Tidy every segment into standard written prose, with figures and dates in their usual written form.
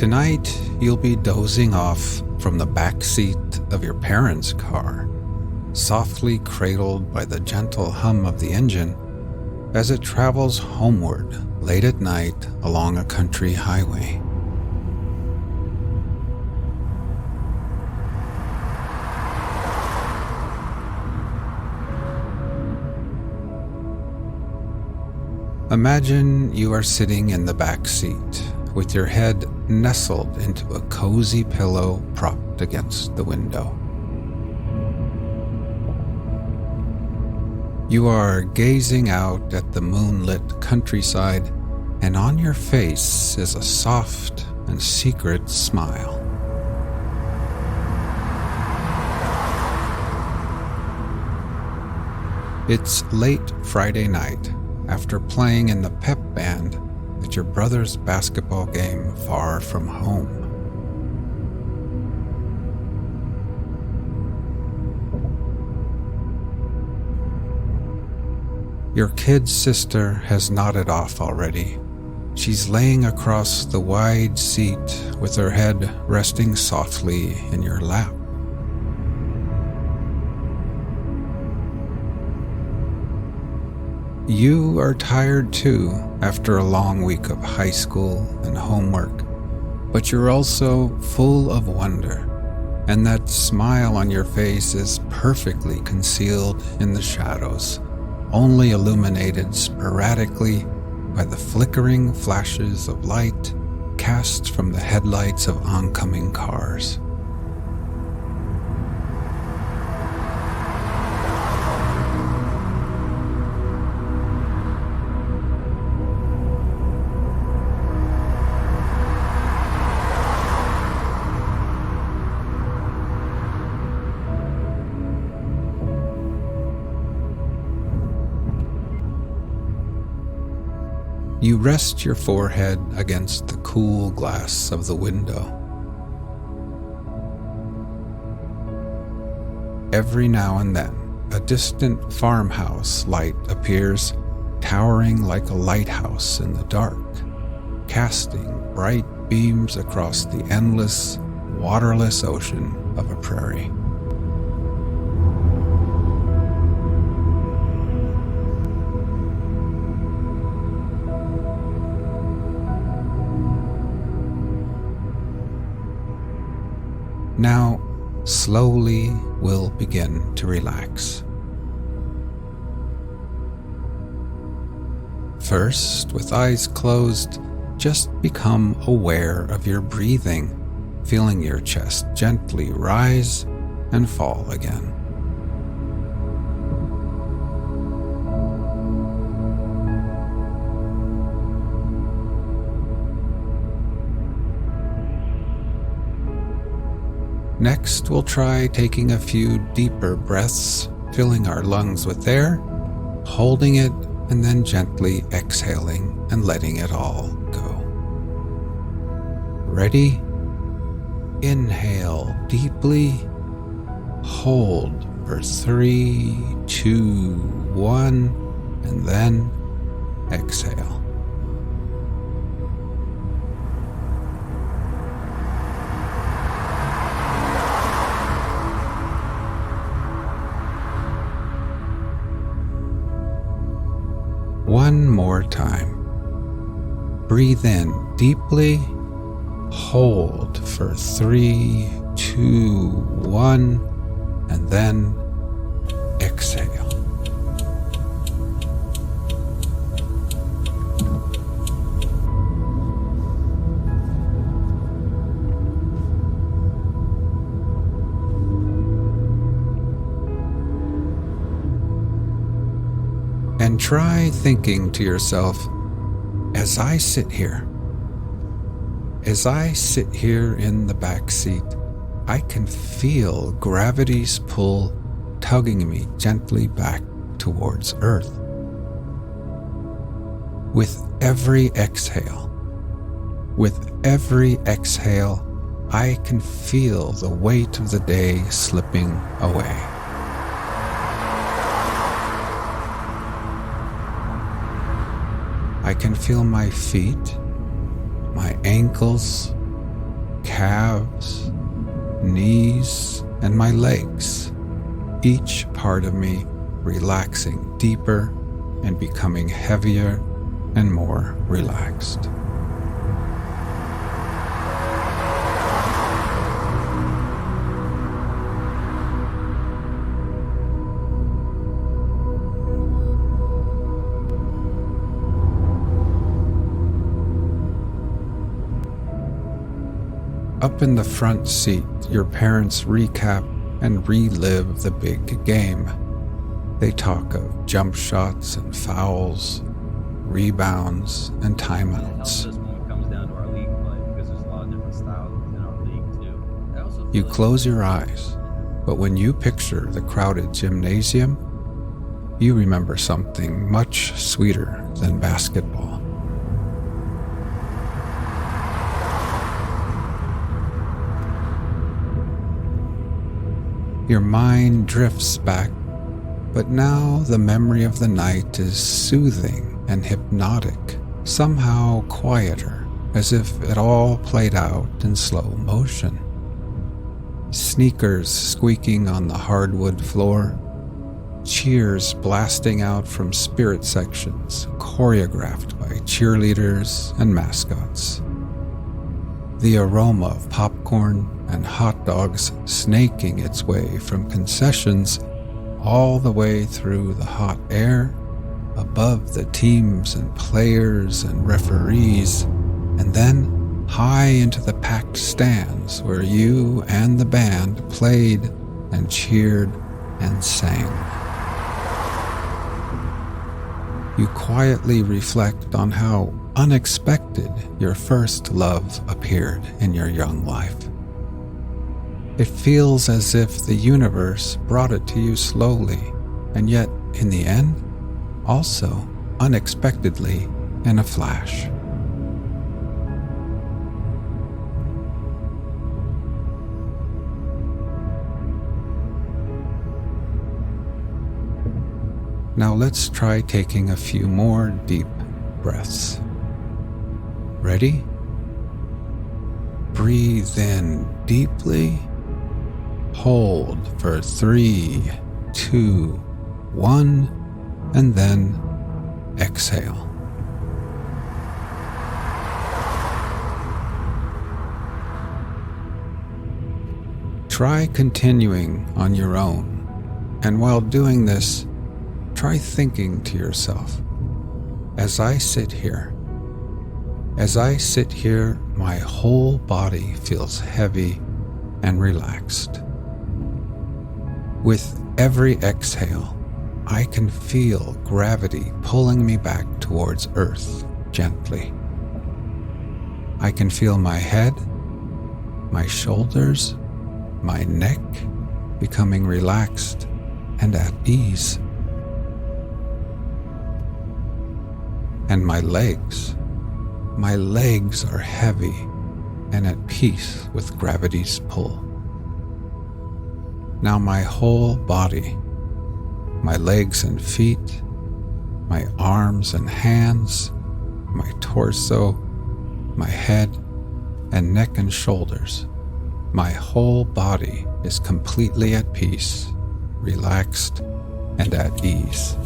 Tonight, you'll be dozing off from the back seat of your parents' car, softly cradled by the gentle hum of the engine as it travels homeward late at night along a country highway. Imagine you are sitting in the back seat with your head nestled into a cozy pillow propped against the window. You are gazing out at the moonlit countryside, and on your face is a soft and secret smile. It's late Friday night after playing in the pep band at your brother's basketball game far from home. Your kid sister has nodded off already. She's laying across the wide seat with her head resting softly in your lap. You are tired too after a long week of high school and homework, but you're also full of wonder, and that smile on your face is perfectly concealed in the shadows, only illuminated sporadically by the flickering flashes of light cast from the headlights of oncoming cars. You rest your forehead against the cool glass of the window. Every now and then, a distant farmhouse light appears, towering like a lighthouse in the dark, casting bright beams across the endless, waterless ocean of a prairie. Now, slowly we'll begin to relax. First, with eyes closed, just become aware of your breathing, feeling your chest gently rise and fall again. Next, we'll try taking a few deeper breaths, filling our lungs with air, holding it, and then gently exhaling and letting it all go. Ready? Inhale deeply, hold for 3, 2, 1, and then exhale. One more time. Breathe in deeply, hold for 3, 2, 1, and then exhale. And try thinking to yourself, as I sit here in the back seat, I can feel gravity's pull tugging me gently back towards Earth. With every exhale, I can feel the weight of the day slipping away. I can feel my feet, my ankles, calves, knees, and my legs, each part of me relaxing deeper and becoming heavier and more relaxed. Up in the front seat, your parents recap and relive the big game. They talk of jump shots and fouls, rebounds and timeouts. You close your eyes, but when you picture the crowded gymnasium, you remember something much sweeter than basketball. Your mind drifts back, but now the memory of the night is soothing and hypnotic, somehow quieter, as if it all played out in slow motion. Sneakers squeaking on the hardwood floor, cheers blasting out from spirit sections choreographed by cheerleaders and mascots. The aroma of popcorn and hot dogs snaking its way from concessions all the way through the hot air, above the teams and players and referees, and then high into the packed stands where you and the band played and cheered and sang. You quietly reflect on how unexpected your first love appeared in your young life. It feels as if the universe brought it to you slowly, and yet, in the end, also unexpectedly in a flash. Now let's try taking a few more deep breaths. Ready? Breathe in deeply. Hold for 3, 2, 1, and then exhale. Try continuing on your own, and while doing this, try thinking to yourself, as I sit here, my whole body feels heavy and relaxed. With every exhale, I can feel gravity pulling me back towards Earth gently. I can feel my head, my shoulders, my neck becoming relaxed and at ease. And my legs are heavy and at peace with gravity's pull. Now my whole body, my legs and feet, my arms and hands, my torso, my head and neck and shoulders, my whole body is completely at peace, relaxed, and at ease.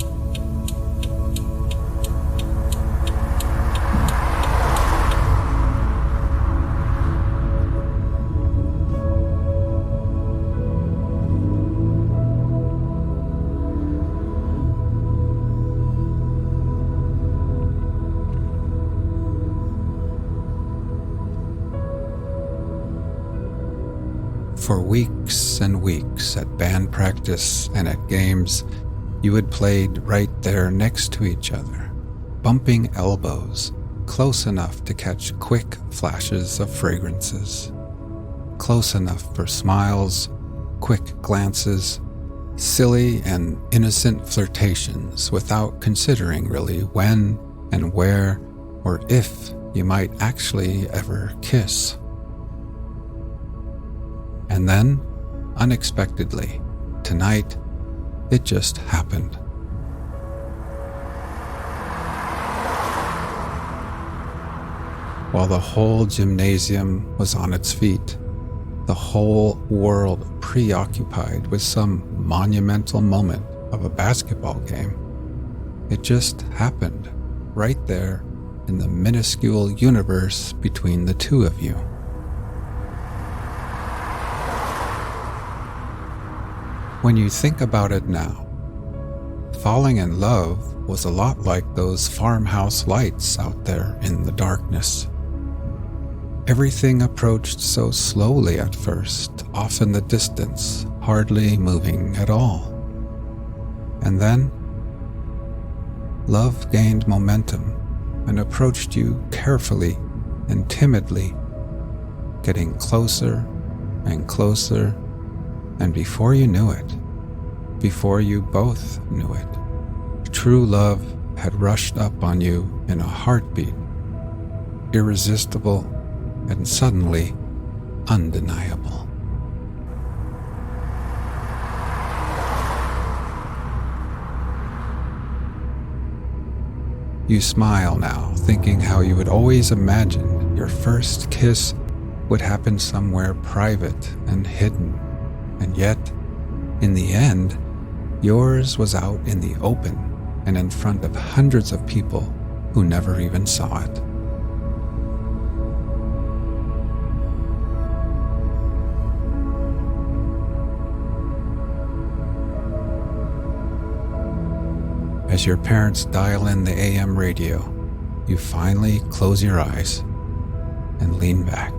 For weeks and weeks at band practice and at games, you had played right there next to each other, bumping elbows, close enough to catch quick flashes of fragrances, close enough for smiles, quick glances, silly and innocent flirtations without considering really when and where or if you might actually ever kiss. And then, unexpectedly, tonight, it just happened. while the whole gymnasium was on its feet, the whole world preoccupied with some monumental moment of a basketball game. It just happened right there in the minuscule universe between the two of you. When you think about it now, falling in love was a lot like those farmhouse lights out there in the darkness. Everything approached so slowly at first, off in the distance, hardly moving at all. And then, love gained momentum and approached you carefully and timidly, getting closer and closer, and before you knew it, before you both knew it, true love had rushed up on you in a heartbeat, irresistible and suddenly undeniable. You smile now, thinking how you had always imagined your first kiss would happen somewhere private and hidden, and yet, in the end, yours was out in the open and in front of hundreds of people who never even saw it. As your parents dial in the AM radio, you finally close your eyes and lean back.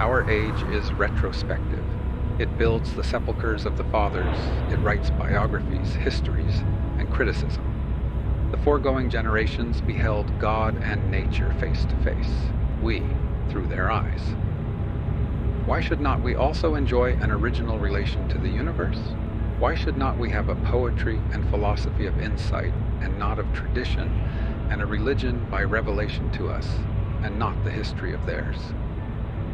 Our age is retrospective. It builds the sepulchres of the fathers. It writes biographies, histories, and criticism. The foregoing generations beheld God and nature face to face, we through their eyes. Why should not we also enjoy an original relation to the universe? Why should not we have a poetry and philosophy of insight and not of tradition, and a religion by revelation to us and not the history of theirs?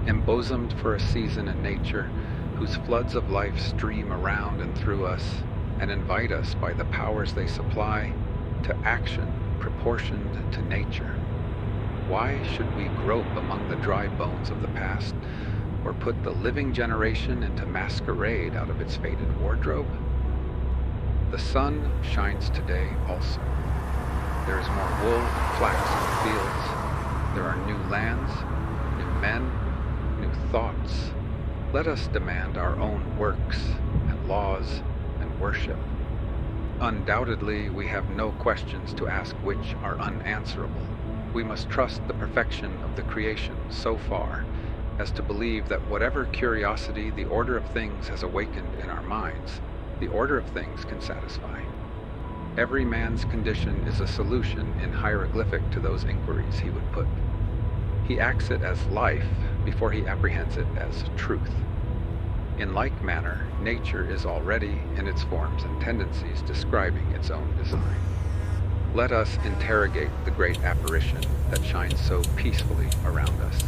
Embosomed for a season in nature, whose floods of life stream around and through us and invite us by the powers they supply to action proportioned to nature. Why should we grope among the dry bones of the past, or put the living generation into masquerade out of its faded wardrobe? The sun shines today also. There is more wool and flax in the fields. There are new lands, new men, new thoughts. Let us demand our own works and laws and worship. Undoubtedly, we have no questions to ask which are unanswerable. We must trust the perfection of the creation so far as to believe that whatever curiosity the order of things has awakened in our minds, the order of things can satisfy. Every man's condition is a solution in hieroglyphic to those inquiries he would put. He acts it as life before he apprehends it as truth. In like manner, nature is already, in its forms and tendencies, describing its own design. Let us interrogate the great apparition that shines so peacefully around us.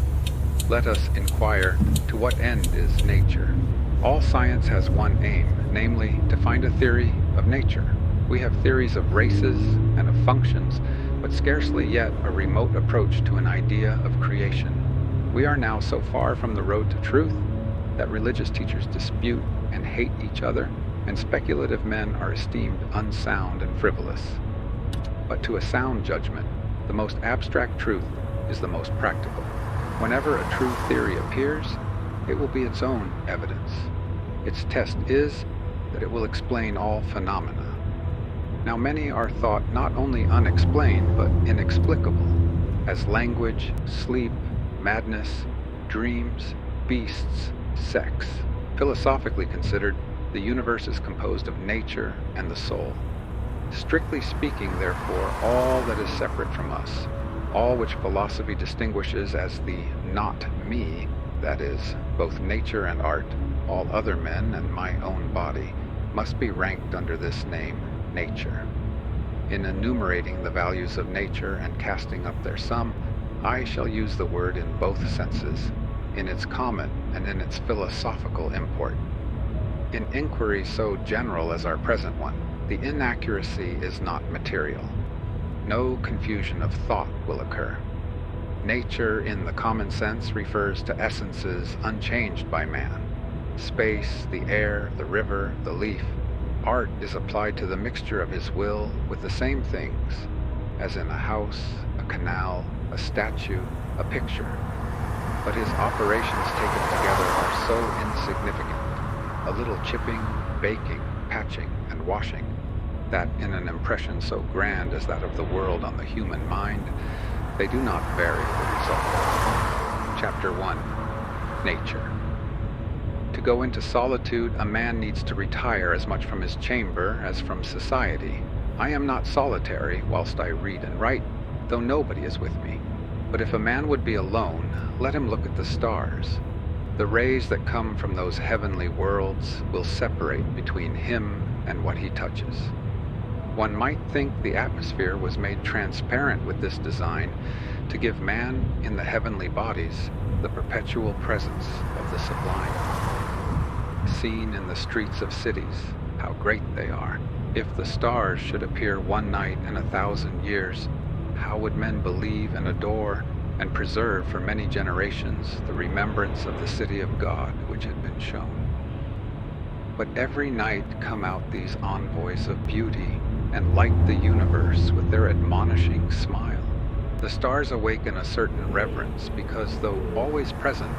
Let us inquire, to what end is nature? All science has one aim, namely, to find a theory of nature. We have theories of races and of functions, but scarcely yet a remote approach to an idea of creation. We are now so far from the road to truth that religious teachers dispute and hate each other, and speculative men are esteemed unsound and frivolous. But to a sound judgment, the most abstract truth is the most practical. Whenever a true theory appears, it will be its own evidence. Its test is that it will explain all phenomena. Now many are thought not only unexplained, but inexplicable, as language, sleep, madness, dreams, beasts, sex. Philosophically considered, the universe is composed of nature and the soul. Strictly speaking, therefore, all that is separate from us, all which philosophy distinguishes as the not me, that is, both nature and art, all other men and my own body, must be ranked under this name, nature. In enumerating the values of nature and casting up their sum, I shall use the word in both senses, in its common and in its philosophical import. In inquiry so general as our present one, the inaccuracy is not material. No confusion of thought will occur. Nature in the common sense refers to essences unchanged by man. Space, the air, the river, the leaf. Art is applied to the mixture of his will with the same things, as in a house, a canal, a statue, a picture. But his operations taken together are so insignificant, a little chipping, baking, patching, and washing, that in an impression so grand as that of the world on the human mind, they do not vary the result. Chapter 1. Nature. To go into solitude, a man needs to retire as much from his chamber as from society. I am not solitary whilst I read and write, though nobody is with me. But if a man would be alone, let him look at the stars. The rays that come from those heavenly worlds will separate between him and what he touches. One might think the atmosphere was made transparent with this design to give man in the heavenly bodies the perpetual presence of the sublime. Seen in the streets of cities, how great they are. If the stars should appear one night in 1,000 years, how would men believe and adore and preserve for many generations the remembrance of the city of God which had been shown? But every night come out these envoys of beauty and light the universe with their admonishing smile. The stars awaken a certain reverence because, though always present,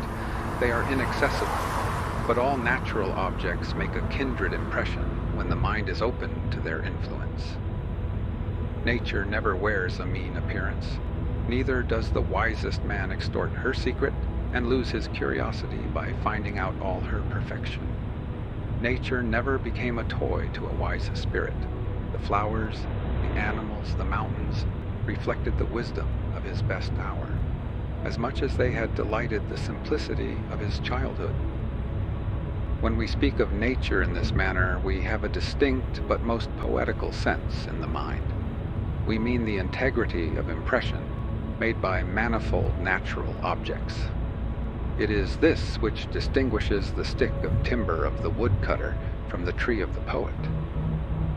they are inaccessible. But all natural objects make a kindred impression when the mind is open to their influence. Nature never wears a mean appearance. Neither does the wisest man extort her secret and lose his curiosity by finding out all her perfection. Nature never became a toy to a wise spirit. The flowers, the animals, the mountains reflected the wisdom of his best hour, as much as they had delighted the simplicity of his childhood. When we speak of nature in this manner, we have a distinct but most poetical sense in the mind. We mean the integrity of impression made by manifold natural objects. It is this which distinguishes the stick of timber of the woodcutter from the tree of the poet.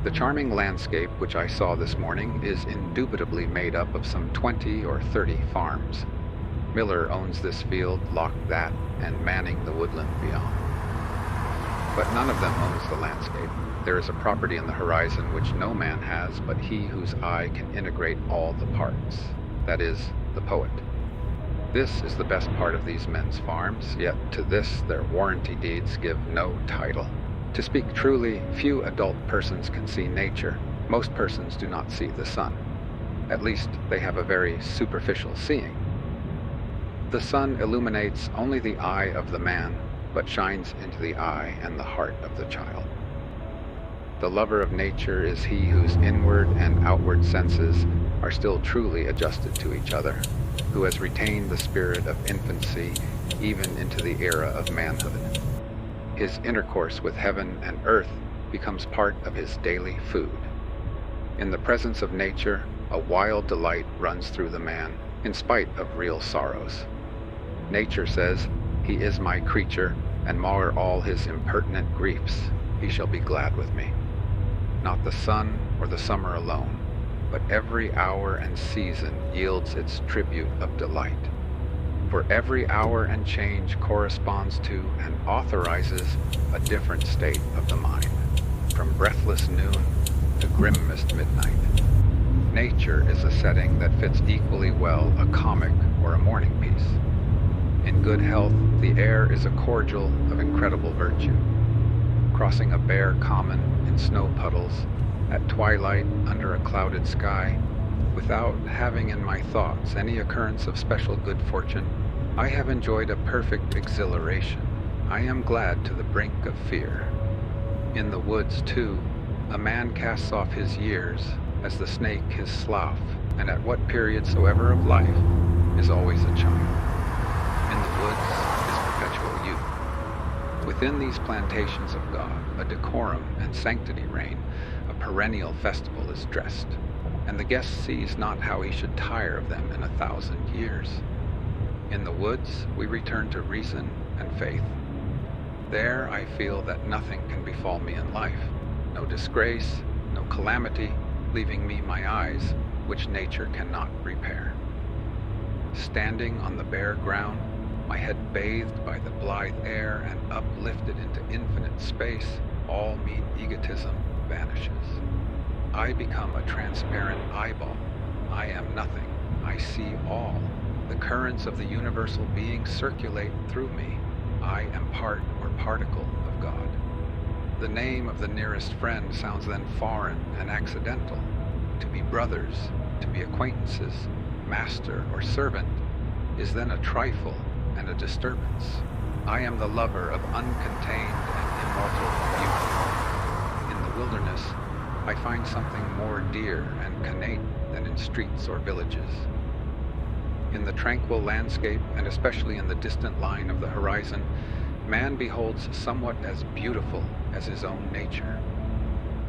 The charming landscape which I saw this morning is indubitably made up of some 20 or 30 farms. Miller owns this field, Locke that, and Manning the woodland beyond. But none of them owns the landscape. There is a property in the horizon which no man has but he whose eye can integrate all the parts, that is, the poet. This is the best part of these men's farms, yet to this their warranty deeds give no title. To speak truly, few adult persons can see nature. Most persons do not see the sun. At least they have a very superficial seeing. The sun illuminates only the eye of the man, but shines into the eye and the heart of the child. The lover of nature is he whose inward and outward senses are still truly adjusted to each other, who has retained the spirit of infancy even into the era of manhood. His intercourse with heaven and earth becomes part of his daily food. In the presence of nature, a wild delight runs through the man, in spite of real sorrows. Nature says, "He is my creature, and mar all his impertinent griefs, he shall be glad with me." Not the sun or the summer alone, but every hour and season yields its tribute of delight. For every hour and change corresponds to and authorizes a different state of the mind, from breathless noon to grimmest midnight. Nature is a setting that fits equally well a comic or a morning piece. In good health, the air is a cordial of incredible virtue. Crossing a bare common in snow puddles, at twilight under a clouded sky, without having in my thoughts any occurrence of special good fortune, I have enjoyed a perfect exhilaration. I am glad to the brink of fear. In the woods, too, a man casts off his years, as the snake his slough, and at what period soever of life is always a child. In the woods is perpetual youth. Within these plantations of God, a decorum and sanctity reign, a perennial festival is dressed, and the guest sees not how he should tire of them in 1,000 years. In the woods, we return to reason and faith. There I feel that nothing can befall me in life, no disgrace, no calamity, leaving me my eyes, which nature cannot repair. Standing on the bare ground, my head bathed by the blithe air and uplifted into infinite space, all mean egotism vanishes. I become a transparent eyeball. I am nothing. I see all. The currents of the universal being circulate through me. I am part or particle of God. The name of the nearest friend sounds then foreign and accidental. To be brothers, to be acquaintances, master or servant, is then a trifle and a disturbance. I am the lover of uncontained and immortal beauty. In the wilderness, I find something more dear and connate than in streets or villages. In the tranquil landscape, and especially in the distant line of the horizon, man beholds somewhat as beautiful as his own nature.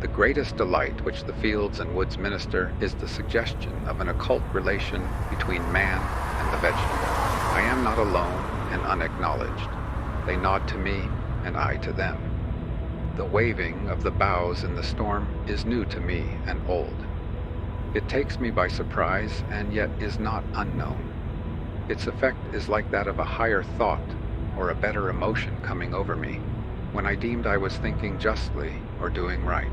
The greatest delight which the fields and woods minister is the suggestion of an occult relation between man and the vegetable. I am not alone and unacknowledged. They nod to me, and I to them. The waving of the boughs in the storm is new to me and old. It takes me by surprise, and yet is not unknown. Its effect is like that of a higher thought or a better emotion coming over me, when I deemed I was thinking justly or doing right.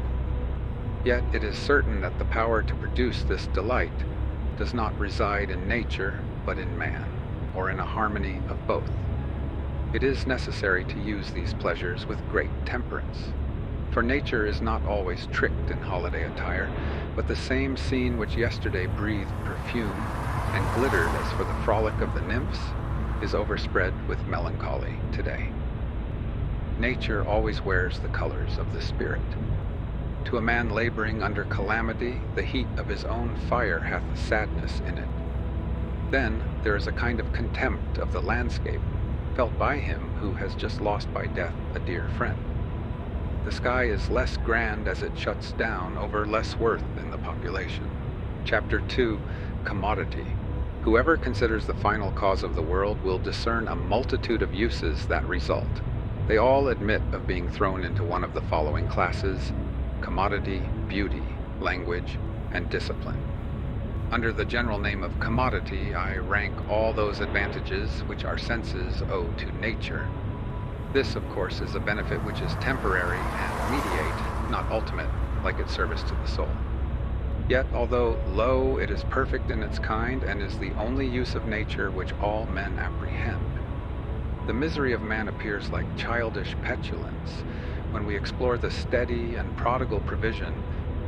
Yet it is certain that the power to produce this delight does not reside in nature, but in man, or in a harmony of both. It is necessary to use these pleasures with great temperance, for nature is not always tricked in holiday attire, but the same scene which yesterday breathed perfume and glittered as for the frolic of the nymphs is overspread with melancholy today. Nature always wears the colors of the spirit. To a man laboring under calamity, the heat of his own fire hath sadness in it. Then there is a kind of contempt of the landscape, felt by him who has just lost by death a dear friend. The sky is less grand as it shuts down over less worth in the population. Chapter 2, Commodity. Whoever considers the final cause of the world will discern a multitude of uses that result. They all admit of being thrown into one of the following classes: commodity, beauty, language, and discipline. Under the general name of commodity, I rank all those advantages which our senses owe to nature. This, of course, is a benefit which is temporary and mediate, not ultimate, like its service to the soul. Yet, although low, it is perfect in its kind and is the only use of nature which all men apprehend. The misery of man appears like childish petulance when we explore the steady and prodigal provision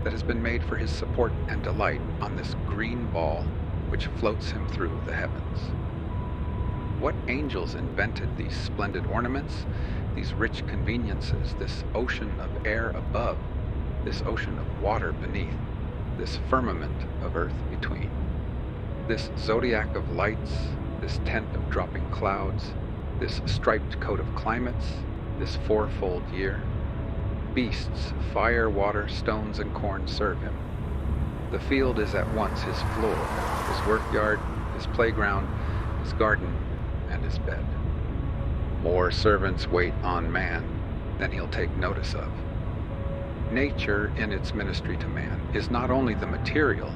that has been made for his support and delight on this green ball which floats him through the heavens. What angels invented these splendid ornaments, these rich conveniences, this ocean of air above, this ocean of water beneath, this firmament of earth between, this zodiac of lights, this tent of dropping clouds, this striped coat of climates, this fourfold year? Beasts, fire, water, stones, and corn serve him. The field is at once his floor, his workyard, his playground, his garden, and his bed. More servants wait on man than he'll take notice of. Nature, in its ministry to man, is not only the material,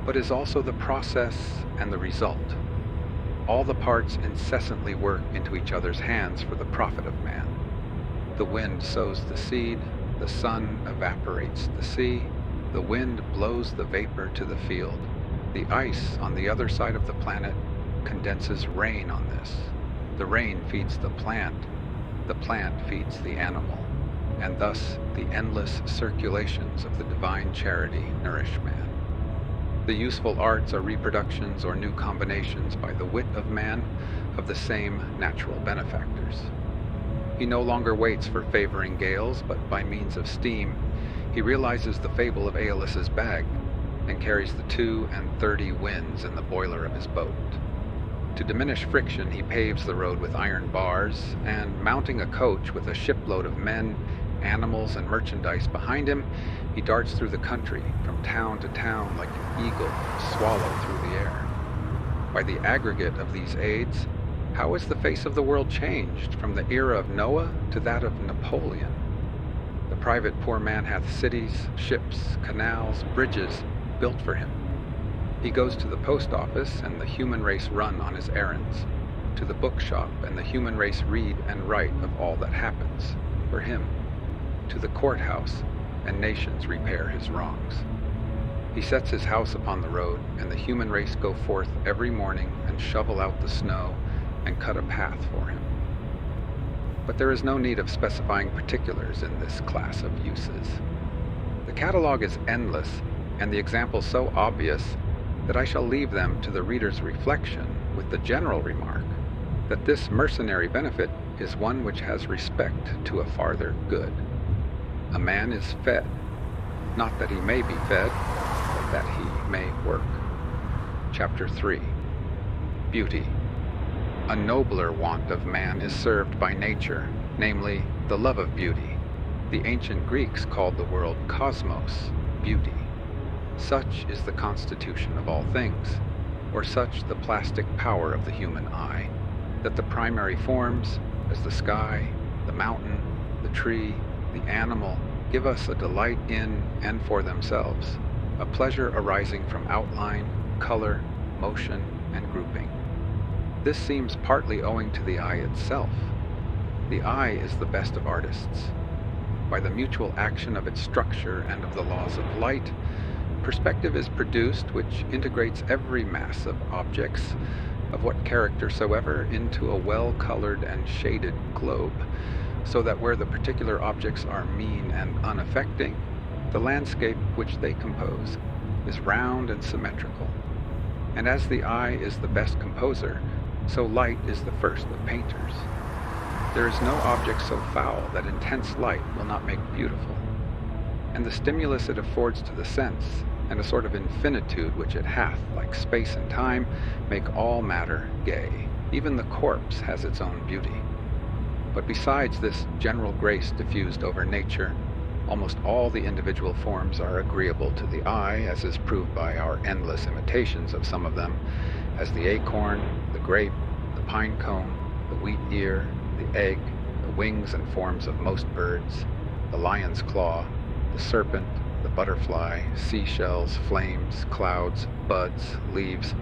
but is also the process and the result. All the parts incessantly work into each other's hands for the profit of man. The wind sows the seed, the sun evaporates the sea, the wind blows the vapor to the field. The ice on the other side of the planet condenses rain on this. The rain feeds the plant feeds the animal, and thus the endless circulations of the divine charity nourish man. The useful arts are reproductions or new combinations by the wit of man of the same natural benefactors. He no longer waits for favoring gales, but by means of steam, he realizes the fable of Aeolus's bag, and carries the 32 winds in the boiler of his boat. To diminish friction, he paves the road with iron bars, and mounting a coach with a shipload of men, animals, and merchandise behind him, he darts through the country, from town to town like an eagle swallowed through the air. By the aggregate of these aids, How has the face of the world changed from the era of Noah to that of Napoleon? The private poor man hath cities, ships, canals, bridges built for him. He goes to the post office, and the human race run on his errands. To the bookshop, and the human race read and write of all that happens for him. To the courthouse, and nations repair his wrongs. He sets his house upon the road, and the human race go forth every morning and shovel out the snow and cut a path for him. But there is no need of specifying particulars in this class of uses. The catalog is endless, and the examples so obvious that I shall leave them to the reader's reflection with the general remark that this mercenary benefit is one which has respect to a farther good. A man is fed, not that he may be fed, but that he may work. Chapter 3. Beauty. A nobler want of man is served by nature, namely, the love of beauty. The ancient Greeks called the world cosmos, beauty. Such is the constitution of all things, or such the plastic power of the human eye, that the primary forms, as the sky, the mountain, the tree, the animal, give us a delight in and for themselves, a pleasure arising from outline, color, motion, and grouping. This seems partly owing to the eye itself. The eye is the best of artists. By the mutual action of its structure and of the laws of light, perspective is produced which integrates every mass of objects, of what character soever, into a well-colored and shaded globe, so that where the particular objects are mean and unaffecting, the landscape which they compose is round and symmetrical. And as the eye is the best composer, so light is the first of painters. There is no object so foul that intense light will not make beautiful. And the stimulus it affords to the sense, and a sort of infinitude which it hath, like space and time, make all matter gay. Even the corpse has its own beauty. But besides this general grace diffused over nature, almost all the individual forms are agreeable to the eye, as is proved by our endless imitations of some of them, as the acorn, the grape, the pine cone, the wheat ear, the egg, the wings and forms of most birds, the lion's claw, the serpent, the butterfly, seashells, flames, clouds, buds, leaves,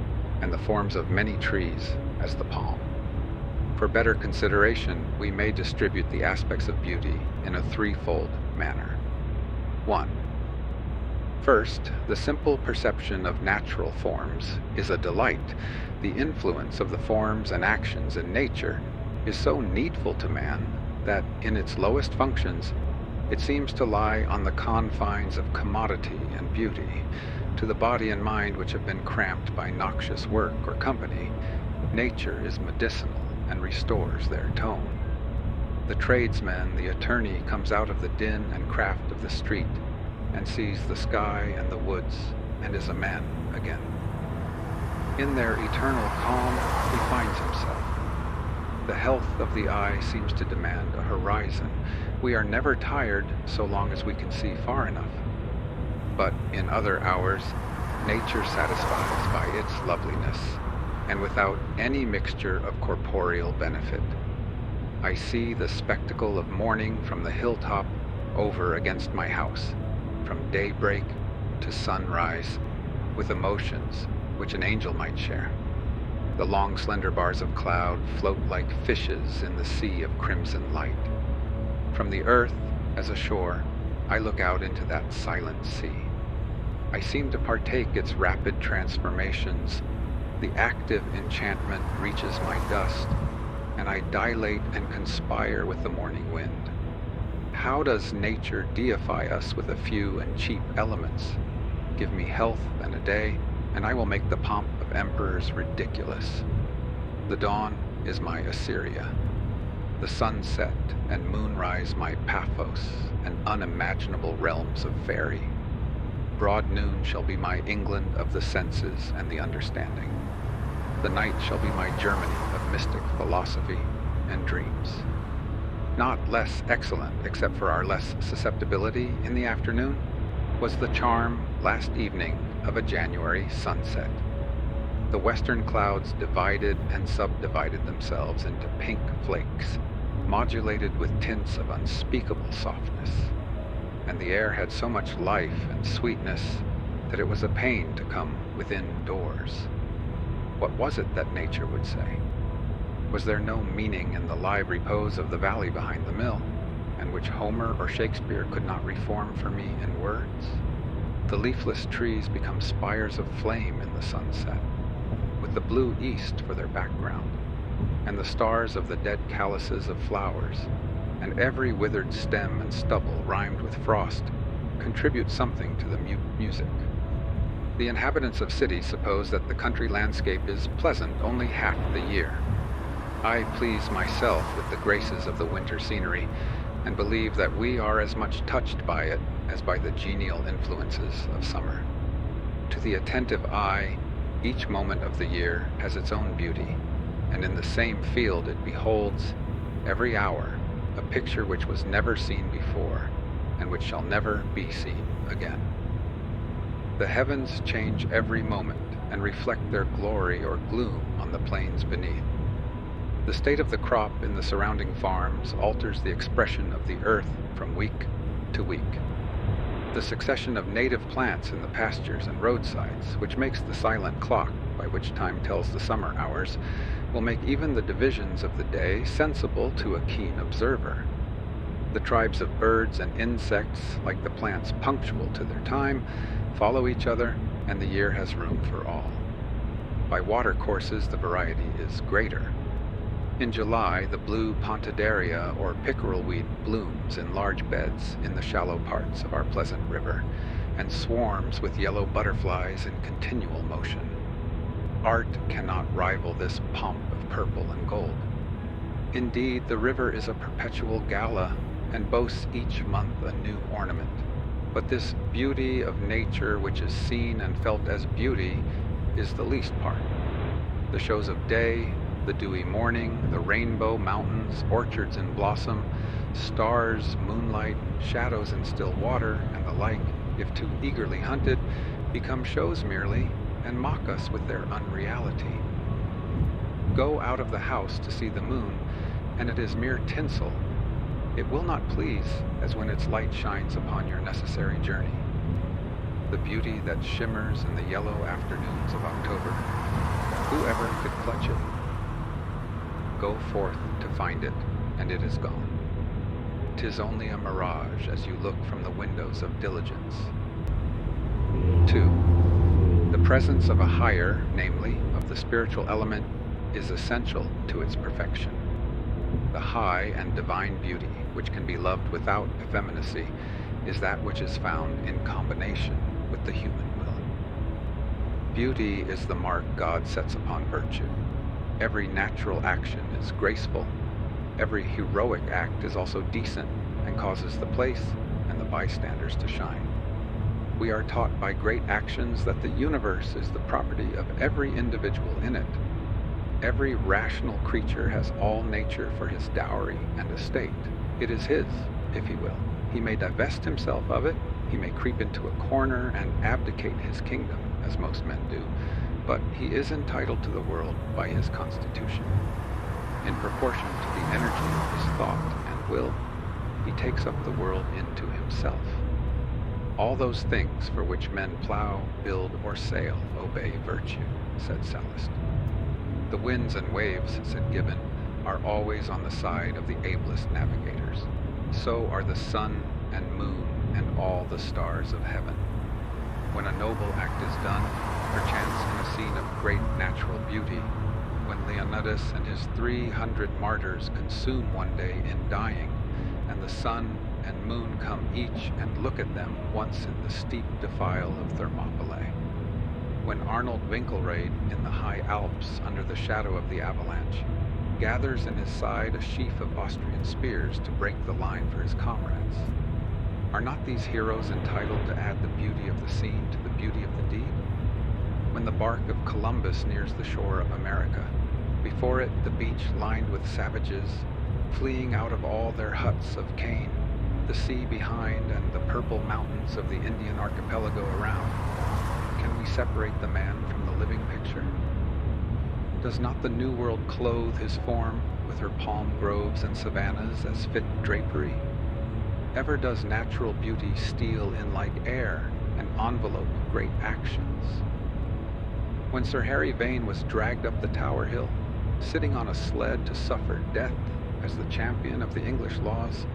and the forms of many trees, as the palm. For better consideration, we may distribute the aspects of beauty in a threefold manner. 1. First, the simple perception of natural forms is a delight. The influence of the forms and actions in nature is so needful to man that, in its lowest functions, it seems to lie on the confines of commodity and beauty. To the body and mind which have been cramped by noxious work or company, nature is medicinal and restores their tone. The tradesman, the attorney, comes out of the din and craft of the street and sees the sky and the woods and is a man again. In their eternal calm, he finds himself. The health of the eye seems to demand a horizon. We are never tired so long as we can see far enough. But in other hours, nature satisfies by its loveliness, and without any mixture of corporeal benefit. I see the spectacle of morning from the hilltop over against my house, from daybreak to sunrise, with emotions which an angel might share. The long slender bars of cloud float like fishes in the sea of crimson light. From the earth, as a shore, I look out into that silent sea. I seem to partake its rapid transformations. The active enchantment reaches my dust, and I dilate and conspire with the morning wind. How does nature deify us with a few and cheap elements? Give me health and a day, and I will make the pomp of emperors ridiculous. The dawn is my Assyria, the sunset and moonrise my Paphos and unimaginable realms of fairy. Broad noon shall be my England of the senses and the understanding. The night shall be my Germany of mystic philosophy and dreams. Not less excellent, except for our less susceptibility in the afternoon, was the charm last evening of a January sunset. The western clouds divided and subdivided themselves into pink flakes, modulated with tints of unspeakable softness, and the air had so much life and sweetness that it was a pain to come within doors. What was it that nature would say? Was there no meaning in the live repose of the valley behind the mill, and which Homer or Shakespeare could not reform for me in words? The leafless trees become spires of flame in the sunset, with the blue east for their background, and the stars of the dead calices of flowers, and every withered stem and stubble rhymed with frost contribute something to the music. The inhabitants of cities suppose that the country landscape is pleasant only half the year. I please myself with the graces of the winter scenery, and believe that we are as much touched by it as by the genial influences of summer. To the attentive eye, each moment of the year has its own beauty, and in the same field it beholds, every hour, a picture which was never seen before, and which shall never be seen again. The heavens change every moment, and reflect their glory or gloom on the plains beneath. The state of the crop in the surrounding farms alters the expression of the earth from week to week. The succession of native plants in the pastures and roadsides, which makes the silent clock by which time tells the summer hours, will make even the divisions of the day sensible to a keen observer. The tribes of birds and insects, like the plants punctual to their time, follow each other, and the year has room for all. By watercourses the variety is greater. In July, the blue pontidaria or pickerel weed blooms in large beds in the shallow parts of our pleasant river, and swarms with yellow butterflies in continual motion. Art cannot rival this pomp of purple and gold. Indeed, the river is a perpetual gala, and boasts each month a new ornament. But this beauty of nature, which is seen and felt as beauty, is the least part. The shows of day, the dewy morning, the rainbow mountains, orchards in blossom, stars, moonlight, shadows in still water, and the like, if too eagerly hunted, become shows merely, and mock us with their unreality. Go out of the house to see the moon, and it is mere tinsel. It will not please as when its light shines upon your necessary journey. The beauty that shimmers in the yellow afternoons of October, whoever could clutch it? Go forth to find it, and it is gone. 'Tis only a mirage as you look from the windows of diligence. 2. The presence of a higher, namely, of the spiritual element, is essential to its perfection. The high and divine beauty, which can be loved without effeminacy, is that which is found in combination with the human will. Beauty is the mark God sets upon virtue. Every natural action is graceful. Every heroic act is also decent and causes the place and the bystanders to shine. We are taught by great actions that the universe is the property of every individual in it. Every rational creature has all nature for his dowry and estate. It is his, if he will. He may divest himself of it, he may creep into a corner and abdicate his kingdom, as most men do, but he is entitled to the world by his constitution. In proportion to the energy of his thought and will, he takes up the world into himself. All those things for which men plow, build, or sail obey virtue, said Sallust. The winds and waves, said Gibbon, are always on the side of the ablest navigators. So are the sun and moon and all the stars of heaven. When a noble act is done, perchance in a scene of great natural beauty, when Leonidas and his 300 martyrs consume one day in dying, and the sun and moon come each and look at them once in the steep defile of Thermopylae. When Arnold Winkelried in the high Alps under the shadow of the avalanche gathers in his side a sheaf of Austrian spears to break the line for his comrades. Are not these heroes entitled to add the beauty of the scene to the beauty of the deed? When the bark of Columbus nears the shore of America, before it the beach lined with savages, fleeing out of all their huts of cane, the sea behind and the purple mountains of the Indian archipelago around, can we separate the man from the living picture? Does not the New World clothe his form with her palm groves and savannas as fit drapery? Ever does natural beauty steal in like air and envelope great actions? When Sir Harry Vane was dragged up the Tower Hill, sitting on a sled to suffer death as the champion of the English laws,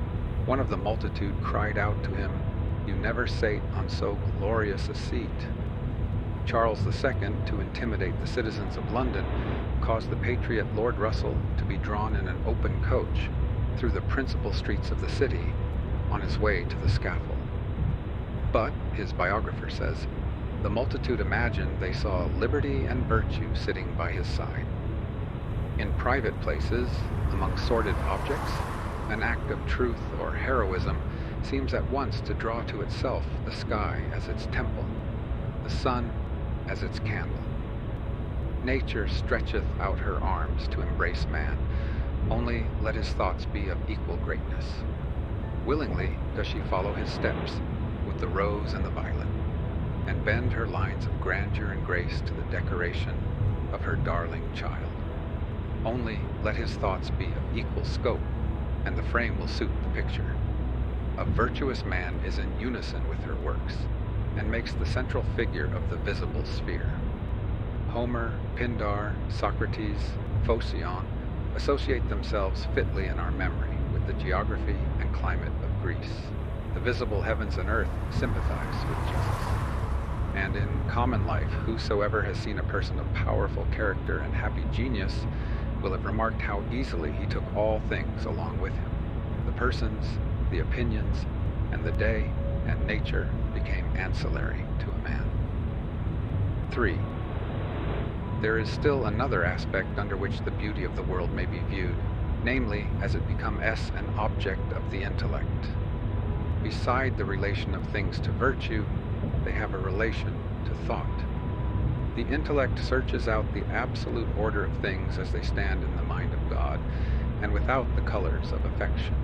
one of the multitude cried out to him, "You never sate on so glorious a seat." Charles II, to intimidate the citizens of London, caused the patriot Lord Russell to be drawn in an open coach through the principal streets of the city on his way to the scaffold. But, his biographer says, the multitude imagined they saw liberty and virtue sitting by his side. In private places, among sordid objects, an act of truth or heroism seems at once to draw to itself the sky as its temple, the sun as its candle. Nature stretcheth out her arms to embrace man, only let his thoughts be of equal greatness. Willingly does she follow his steps with the rose and the violet, and bend her lines of grandeur and grace to the decoration of her darling child. Only let his thoughts be of equal scope, and the frame will suit the picture. A virtuous man is in unison with her works, and makes the central figure of the visible sphere. Homer, Pindar, Socrates, Phocion associate themselves fitly in our memory with the geography and climate of Greece. The visible heavens and earth sympathize with Jesus. And in common life, whosoever has seen a person of powerful character and happy genius will have remarked how easily he took all things along with him. The persons, the opinions, and the day and nature became ancillary to a man. 3. There is still another aspect under which the beauty of the world may be viewed, namely, as it become an object of the intellect. Beside the relation of things to virtue, they have a relation to thought. The intellect searches out the absolute order of things as they stand in the mind of God, and without the colors of affection.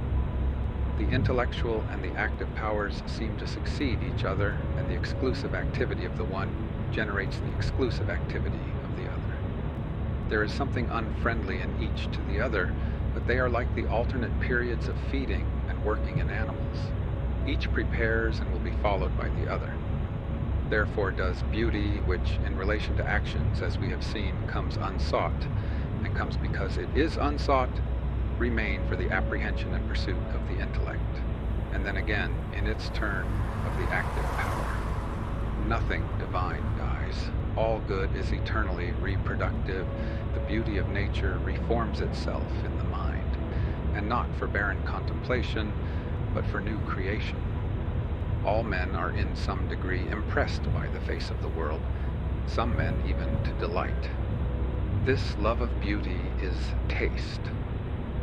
The intellectual and the active powers seem to succeed each other, and the exclusive activity of the one generates the exclusive activity of the other. There is something unfriendly in each to the other, but they are like the alternate periods of feeding and working in animals. Each prepares and will be followed by the other. Therefore does beauty, which in relation to actions, as we have seen, comes unsought, and comes because it is unsought, remain for the apprehension and pursuit of the intellect, and then again, in its turn, of the active power. Nothing divine dies. All good is eternally reproductive. The beauty of nature reforms itself in the mind, and not for barren contemplation, but for new creation. All men are in some degree impressed by the face of the world, some men even to delight. This love of beauty is taste.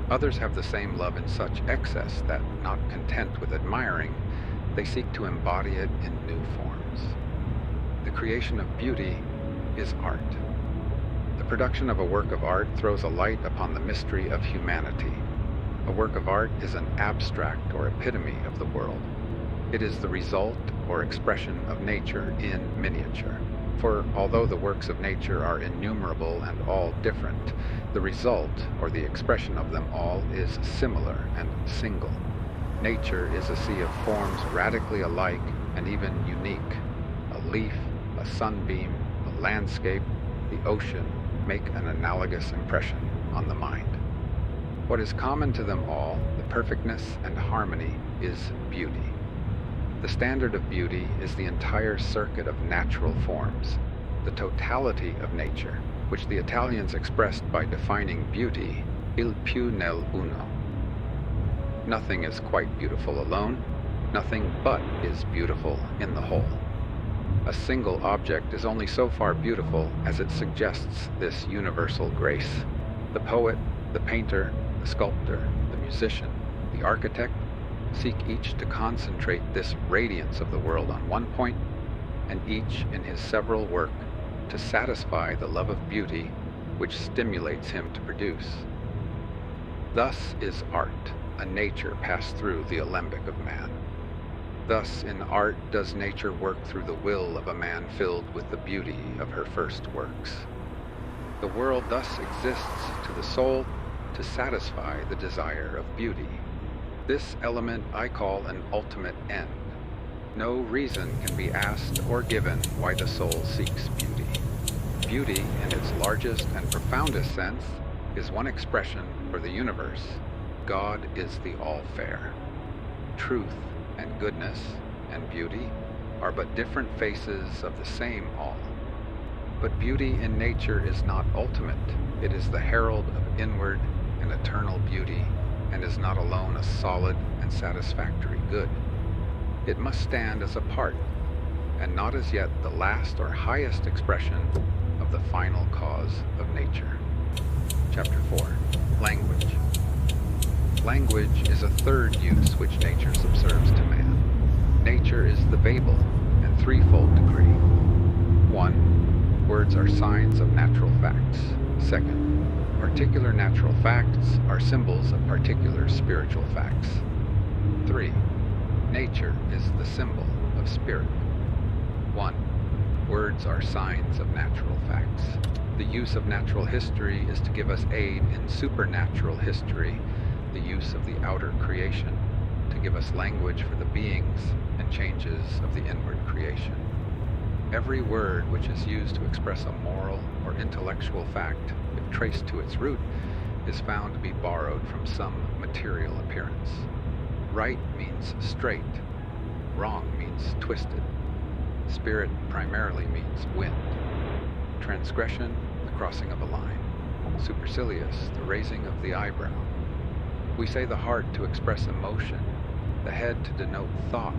Others have the same love in such excess that, not content with admiring, they seek to embody it in new forms. The creation of beauty is art. The production of a work of art throws a light upon the mystery of humanity. A work of art is an abstract or epitome of the world. It is the result or expression of nature in miniature. For although the works of nature are innumerable and all different, the result or the expression of them all is similar and single. Nature is a sea of forms radically alike and even unique. A leaf, a sunbeam, a landscape, the ocean make an analogous impression on the mind. What is common to them all, the perfectness and harmony, is beauty. The standard of beauty is the entire circuit of natural forms, the totality of nature, which the Italians expressed by defining beauty, il più nell'uno. Nothing is quite beautiful alone, nothing but is beautiful in the whole. A single object is only so far beautiful as it suggests this universal grace. The poet, the painter, the sculptor, the musician, the architect, seek each to concentrate this radiance of the world on one point, and each in his several work to satisfy the love of beauty which stimulates him to produce. Thus is art, a nature passed through the alembic of man. Thus in art does nature work through the will of a man filled with the beauty of her first works. The world thus exists to the soul to satisfy the desire of beauty. This element I call an ultimate end. No reason can be asked or given why the soul seeks beauty. Beauty, in its largest and profoundest sense, is one expression for the universe. God is the all-fair. Truth and goodness and beauty are but different faces of the same all. But beauty in nature is not ultimate. It is the herald of inward and eternal beauty, and is not alone a solid and satisfactory good. It must stand as a part, and not as yet the last or highest expression of the final cause of nature. Chapter 4. Language. Language is a third use which nature subserves to man. Nature is the Babel and threefold decree. 1. Words are signs of natural facts. 2. Particular natural facts are symbols of particular spiritual facts. 3. Nature is the symbol of spirit. 1. Words are signs of natural facts. The use of natural history is to give us aid in supernatural history, the use of the outer creation, to give us language for the beings and changes of the inward creation. Every word which is used to express a moral or intellectual fact, if traced to its root, is found to be borrowed from some material appearance. Right means straight. Wrong means twisted. Spirit primarily means wind. Transgression, the crossing of a line. Supercilious, the raising of the eyebrow. We say the heart to express emotion, the head to denote thought,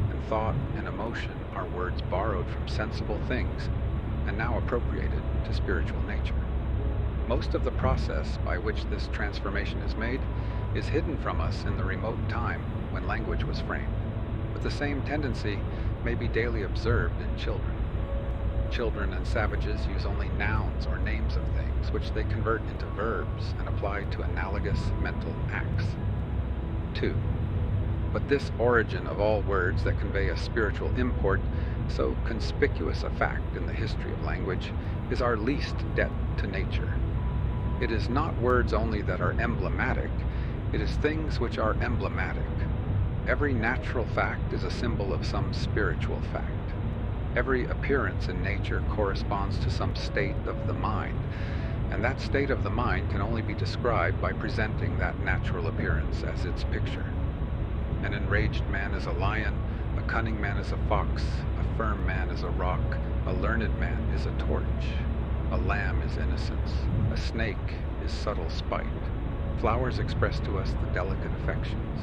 and thought and emotion are words borrowed from sensible things and now appropriated to spiritual nature. Most of the process by which this transformation is made is hidden from us in the remote time when language was framed, but the same tendency may be daily observed in children. Children and savages use only nouns or names of things, which they convert into verbs and apply to analogous mental acts. 2. But this origin of all words that convey a spiritual import, so conspicuous a fact in the history of language, is our least debt to nature. It is not words only that are emblematic, it is things which are emblematic. Every natural fact is a symbol of some spiritual fact. Every appearance in nature corresponds to some state of the mind, and that state of the mind can only be described by presenting that natural appearance as its picture. An enraged man is a lion, a cunning man is a fox, a firm man is a rock, a learned man is a torch, a lamb is innocence, a snake is subtle spite. Flowers express to us the delicate affections.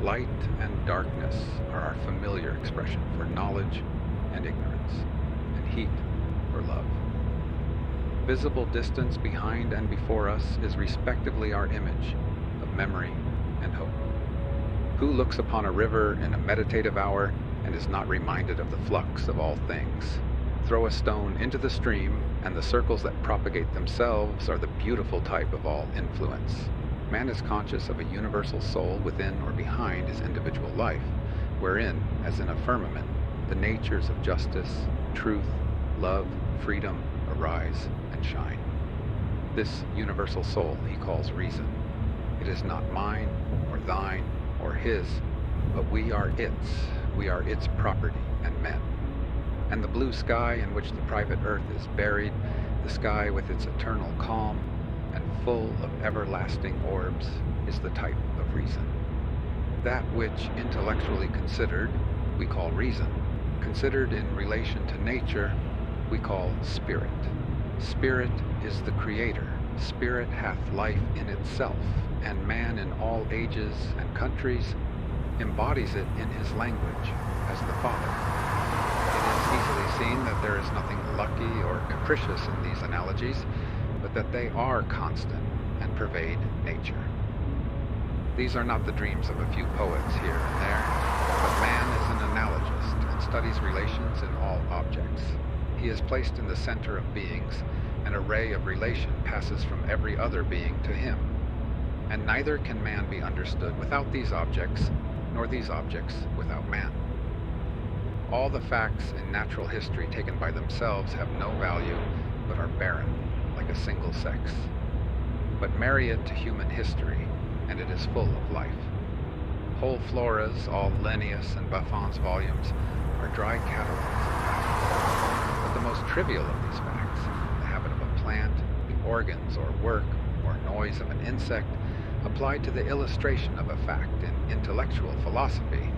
Light and darkness are our familiar expression for knowledge and ignorance, and heat for love. Visible distance behind and before us is respectively our image of memory and hope. Who looks upon a river in a meditative hour and is not reminded of the flux of all things? Throw a stone into the stream, and the circles that propagate themselves are the beautiful type of all influence. Man is conscious of a universal soul within or behind his individual life, wherein, as in a firmament, the natures of justice, truth, love, freedom arise and shine. This universal soul he calls reason. It is not mine or thine or his, but we are its property and men. And the blue sky in which the private earth is buried, the sky with its eternal calm and full of everlasting orbs, is the type of reason. That which, intellectually considered, we call reason, considered in relation to nature, we call spirit. Spirit is the creator. Spirit hath life in itself, and man in all ages and countries embodies it in his language as the Father. It is easily seen that there is nothing lucky or capricious in these analogies, but that they are constant and pervade nature. These are not the dreams of a few poets here and there, but man is an analogist and studies relations in all objects. He is placed in the center of beings. An array of relation passes from every other being to him, and neither can man be understood without these objects, nor these objects without man. All the facts in natural history taken by themselves have no value, but are barren. like a single sex. But marry it to human history, and it is full of life. Whole floras, all Linnaeus and Buffon's volumes, are dry catalogs of facts. But the most trivial of these facts, the habit of a plant, the organs or work or noise of an insect, applied to the illustration of a fact in intellectual philosophy,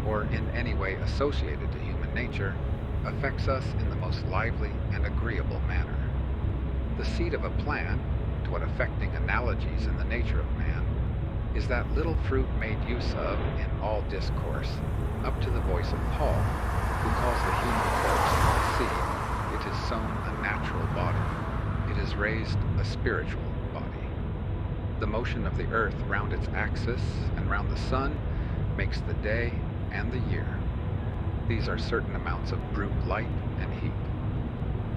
or in any way associated to human nature, affects us in the most lively and agreeable manner. The seed of a plant, to what affecting analogies in the nature of man, is that little fruit made use of in all discourse, up to the voice of Paul, who calls the human corpse a seed. It is sown a natural body. It is raised a spiritual body. The motion of the earth round its axis and round the sun makes the day and the year. These are certain amounts of brute light and heat.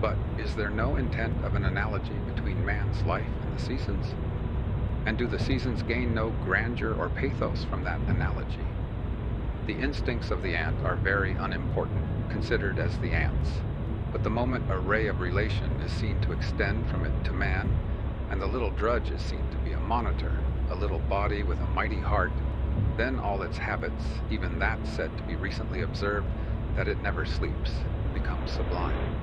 But is there no intent of an analogy between man's life and the seasons? And do the seasons gain no grandeur or pathos from that analogy? The instincts of the ant are very unimportant, considered as the ants. But the moment a ray of relation is seen to extend from it to man, and the little drudge is seen to be a monitor, a little body with a mighty heart, then all its habits, even that said to be recently observed, that it never sleeps, become sublime.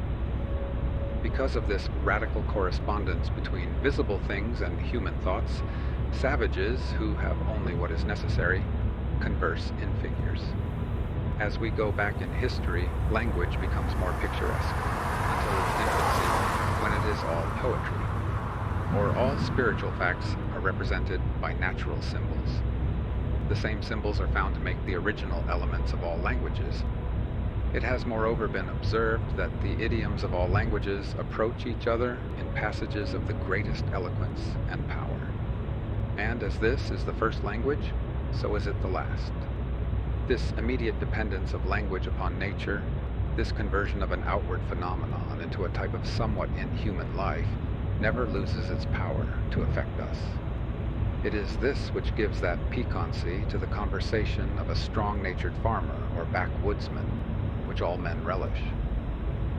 Because of this radical correspondence between visible things and human thoughts, savages, who have only what is necessary, converse in figures. As we go back in history, language becomes more picturesque, until its infancy, when it is all poetry. Or all spiritual facts are represented by natural symbols. The same symbols are found to make the original elements of all languages. It has moreover been observed that the idioms of all languages approach each other in passages of the greatest eloquence and power. And as this is the first language, so is it the last. This immediate dependence of language upon nature, this conversion of an outward phenomenon into a type of somewhat inhuman life, never loses its power to affect us. It is this which gives that piquancy to the conversation of a strong-natured farmer or backwoodsman, which all men relish.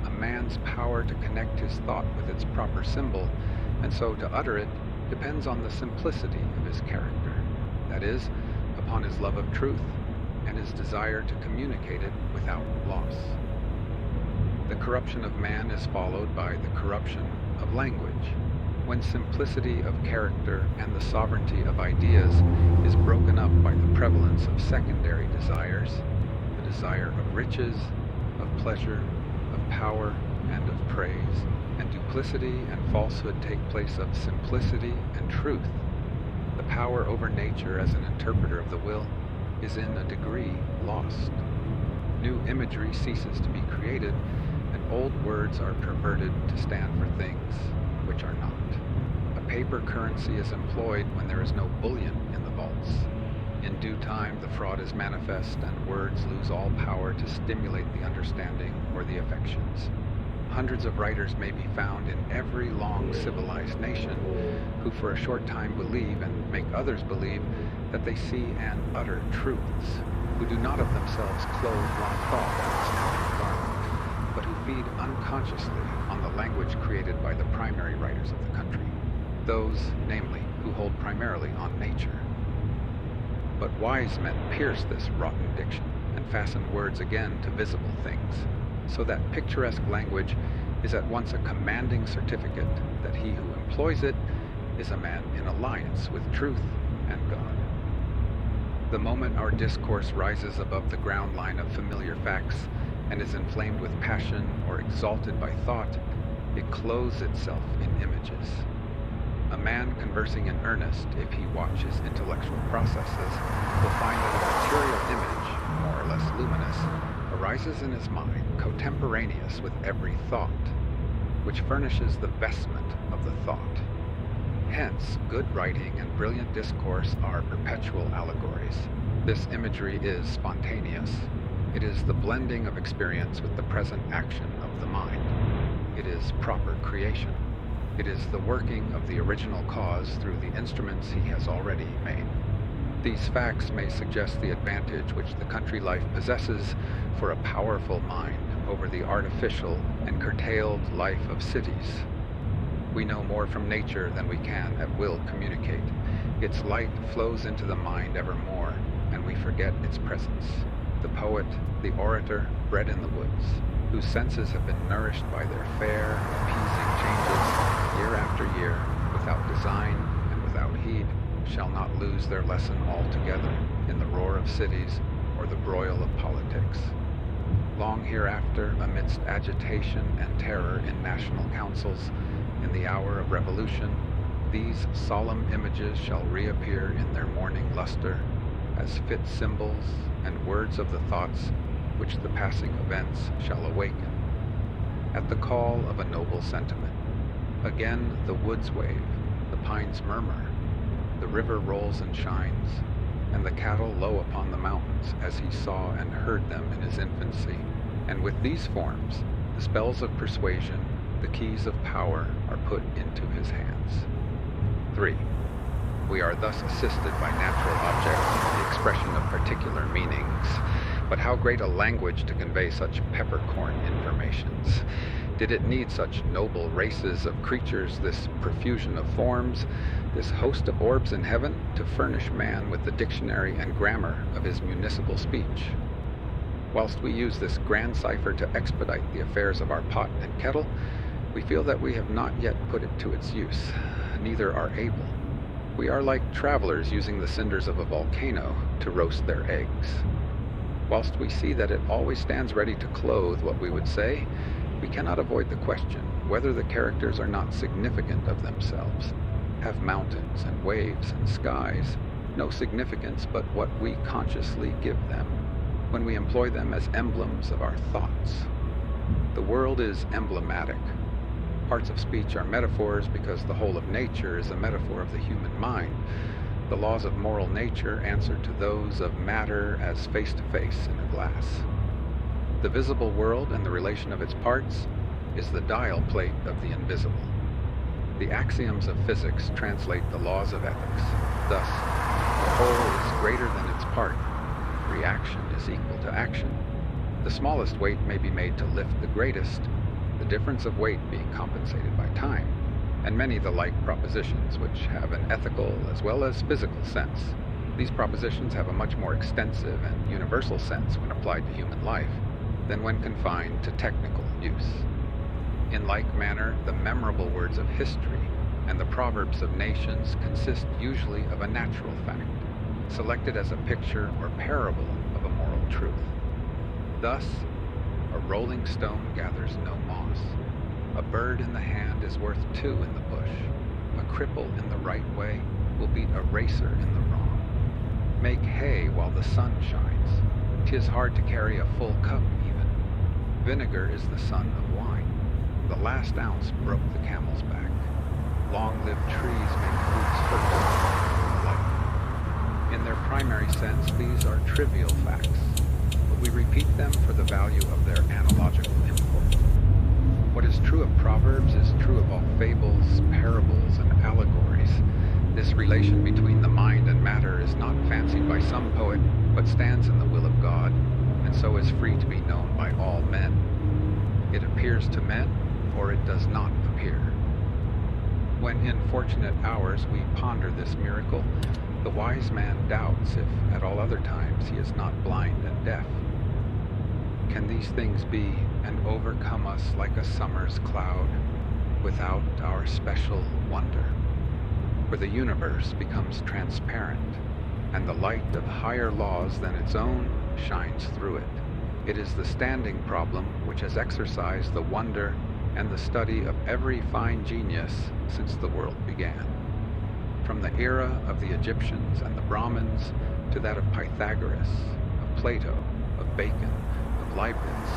A man's power to connect his thought with its proper symbol, and so to utter it, depends on the simplicity of his character, that is, upon his love of truth and his desire to communicate it without loss. The corruption of man is followed by the corruption of language, when simplicity of character and the sovereignty of ideas is broken up by the prevalence of secondary desires, the desire of riches, of pleasure, of power, and of praise, and duplicity and falsehood take place of simplicity and truth. The power over nature as an interpreter of the will is in a degree lost. New imagery ceases to be created, and old words are perverted to stand for things which are not. A paper currency is employed when there is no bullion in the vaults. In due time, the fraud is manifest, and words lose all power to stimulate the understanding or the affections. Hundreds of writers may be found in every long civilized nation who for a short time believe and make others believe that they see and utter truths, who do not of themselves clothe one thought in its natural garment, but who feed unconsciously on the language created by the primary writers of the country, those, namely, who hold primarily on nature. But wise men pierce this rotten diction and fasten words again to visible things, so that picturesque language is at once a commanding certificate that he who employs it is a man in alliance with truth and God. The moment our discourse rises above the ground line of familiar facts and is inflamed with passion or exalted by thought, it clothes itself in images. A man conversing in earnest, if he watch his intellectual processes, will find that a material image, more or less luminous, arises in his mind contemporaneous with every thought, which furnishes the vestment of the thought. Hence, good writing and brilliant discourse are perpetual allegories. This imagery is spontaneous. It is the blending of experience with the present action of the mind. It is proper creation. It is the working of the original cause through the instruments he has already made. These facts may suggest the advantage which the country life possesses for a powerful mind over the artificial and curtailed life of cities. We know more from nature than we can at will communicate. Its light flows into the mind ever more, and we forget its presence. The poet, the orator, bred in the woods, whose senses have been nourished by their fair, appeasing changes year after year, without design and without heed, shall not lose their lesson altogether in the roar of cities or the broil of politics. Long hereafter, amidst agitation and terror in national councils, in the hour of revolution, these solemn images shall reappear in their morning luster as fit symbols and words of the thoughts which the passing events shall awaken. At the call of a noble sentiment, again the woods wave, the pines murmur, the river rolls and shines, and the cattle low upon the mountains as he saw and heard them in his infancy. And with these forms, the spells of persuasion, the keys of power are put into his hands. 3. We are thus assisted by natural objects in the expression of particular meanings. But how great a language to convey such peppercorn informations! Did it need such noble races of creatures, this profusion of forms, this host of orbs in heaven, to furnish man with the dictionary and grammar of his municipal speech? Whilst we use this grand cipher to expedite the affairs of our pot and kettle, we feel that we have not yet put it to its use, neither are able. We are like travelers using the cinders of a volcano to roast their eggs. Whilst we see that it always stands ready to clothe what we would say, we cannot avoid the question whether the characters are not significant of themselves. Have mountains and waves and skies no significance but what we consciously give them, when we employ them as emblems of our thoughts? The world is emblematic. Parts of speech are metaphors because the whole of nature is a metaphor of the human mind. The laws of moral nature answer to those of matter as face to face in a glass. The visible world and the relation of its parts is the dial plate of the invisible. The axioms of physics translate the laws of ethics. Thus, the whole is greater than its part. Reaction is equal to action. The smallest weight may be made to lift the greatest, the difference of weight being compensated by time, and many the like propositions which have an ethical as well as physical sense. These propositions have a much more extensive and universal sense when applied to human life than when confined to technical use. In like manner, the memorable words of history and the proverbs of nations consist usually of a natural fact, selected as a picture or parable of a moral truth. Thus, a rolling stone gathers no moss. A bird in the hand is worth two in the bush. A cripple in the right way will beat a racer in the wrong. Make hay while the sun shines. 'Tis hard to carry a full cup even. Vinegar is the son of wine. The last ounce broke the camel's back. Long-lived trees make fruits fertile. Life. In their primary sense, these are trivial facts, but we repeat them for the value of their analogical import. What is true of proverbs is true of all fables, parables, and allegories. This relation between the mind and matter is not fancied by some poet, but stands in the will of God, and so is free to be known by all men. It appears to men, or it does not appear. When in fortunate hours we ponder this miracle, the wise man doubts if at all other times he is not blind and deaf. Can these things be and overcome us like a summer's cloud, without our special wonder? For the universe becomes transparent, and the light of higher laws than its own shines through it. It is the standing problem which has exercised the wonder and the study of every fine genius since the world began. From the era of the Egyptians and the Brahmins to that of Pythagoras, of Plato, of Bacon, of Leibniz,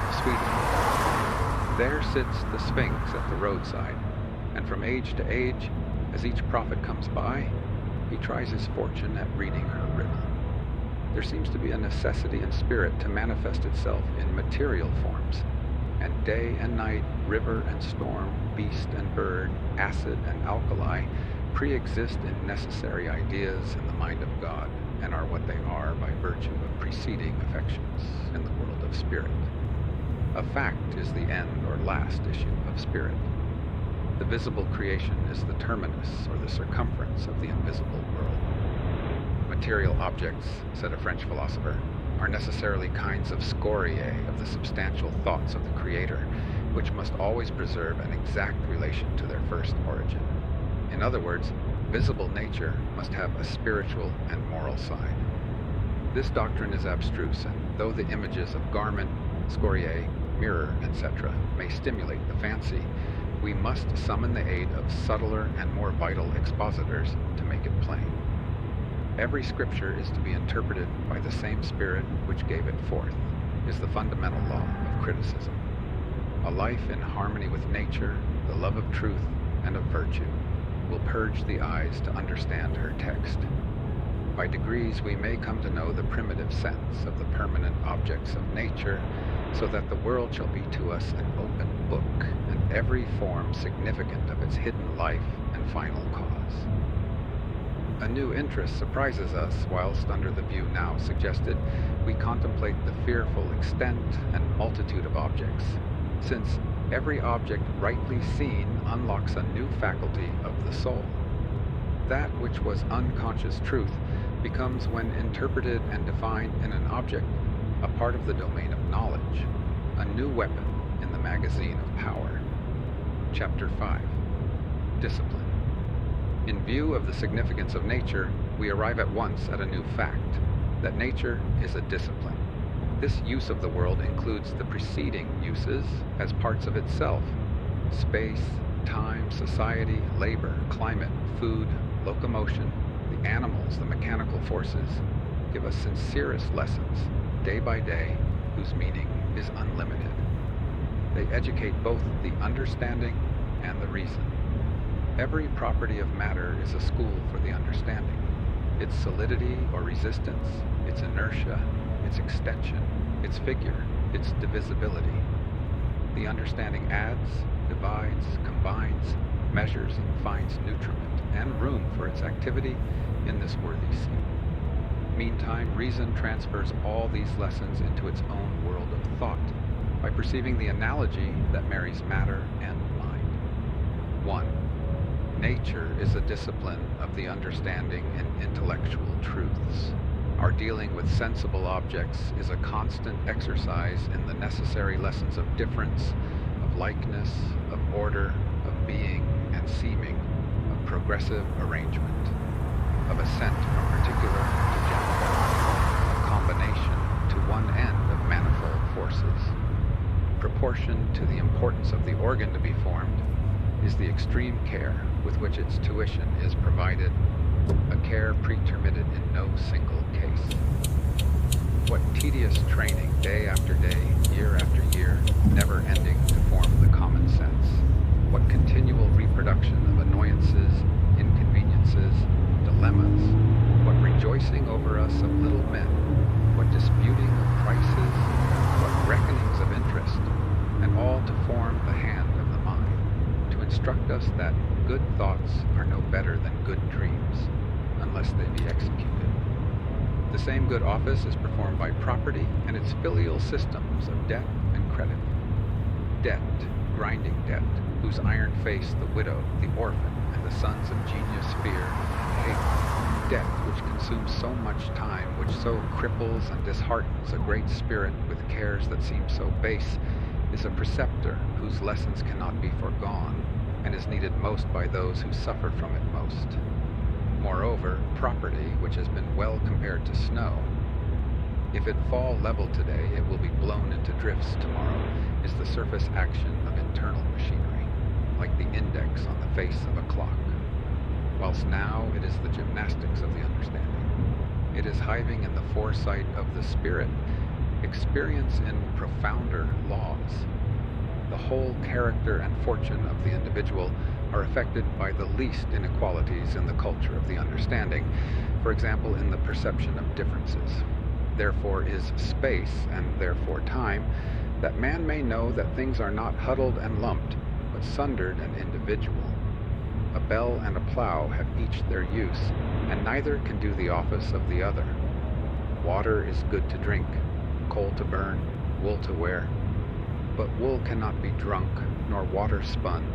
of Swedenborg. There sits the Sphinx at the roadside, and from age to age, as each prophet comes by, he tries his fortune at reading her riddle. There seems to be a necessity in spirit to manifest itself in material forms, and day and night, river and storm, beast and bird, acid and alkali, pre-exist in necessary ideas in the mind of God, and are what they are by virtue of preceding affections in the world of spirit. A fact is the end or last issue of spirit. The visible creation is the terminus or the circumference of the invisible world. Material objects, said a French philosopher, are necessarily kinds of scoriae of the substantial thoughts of the Creator, which must always preserve an exact relation to their first origin. In other words, visible nature must have a spiritual and moral side. This doctrine is abstruse, and though the images of garment, scoriae, mirror, etc. may stimulate the fancy, we must summon the aid of subtler and more vital expositors to make it plain. Every scripture is to be interpreted by the same spirit which gave it forth, is the fundamental law of criticism. A life in harmony with nature, the love of truth and of virtue, will purge the eyes to understand her text. By degrees we may come to know the primitive sense of the permanent objects of nature, so that the world shall be to us an open book, and every form significant of its hidden life and final cause. A new interest surprises us whilst, under the view now suggested, we contemplate the fearful extent and multitude of objects, since every object rightly seen unlocks a new faculty of the soul. That which was unconscious truth becomes, when interpreted and defined in an object, a part of the domain of knowledge, a new weapon in the magazine of power. Chapter 5. Discipline. In view of the significance of nature, we arrive at once at a new fact, that nature is a discipline. This use of the world includes the preceding uses as parts of itself: space, time, society, labor, climate, food, locomotion, the animals, the mechanical forces, give us sincerest lessons, day by day, whose meaning is unlimited. They educate both the understanding and the reason. Every property of matter is a school for the understanding. Its solidity or resistance, its inertia, its extension, its figure, its divisibility. The understanding adds, divides, combines, measures, and finds nutriment and room for its activity in this worthy seed. Meantime, reason transfers all these lessons into its own world of thought by perceiving the analogy that marries matter and mind. 1. Nature is a discipline of the understanding in intellectual truths. Our dealing with sensible objects is a constant exercise in the necessary lessons of difference, of likeness, of order, of being and seeming, of progressive arrangement, of ascent from particular to general, of combination to one end of manifold forces. Proportion to the importance of the organ to be formed is the extreme care with which its tuition is provided, a care pretermitted in no single case. What tedious training, day after day, year after year, never ending to form the common sense. What continual reproduction of annoyances, inconveniences, dilemmas. What rejoicing over us of little men. What disputing of prices. What reckonings of interest. And all to form the hand of the mind, to instruct us that good thoughts are no better than good dreams, unless they be executed. The same good office is performed by property and its filial systems of debt and credit. Debt, grinding debt, whose iron face the widow, the orphan, and the sons of genius fear and hate. Debt which consumes so much time, which so cripples and disheartens a great spirit with cares that seem so base, is a preceptor whose lessons cannot be foregone, and is needed most by those who suffer from it most. Moreover, property, which has been well compared to snow, if it fall level today, it will be blown into drifts tomorrow, is the surface action of internal machinery, like the index on the face of a clock, whilst now it is the gymnastics of the understanding. It is hiving in the foresight of the spirit, experience in profounder laws. The whole character and fortune of the individual are affected by the least inequalities in the culture of the understanding, for example, in the perception of differences. Therefore is space, and therefore time, that man may know that things are not huddled and lumped, but sundered and individual. A bell and a plow have each their use, and neither can do the office of the other. Water is good to drink, coal to burn, wool to wear. But wool cannot be drunk, nor water spun,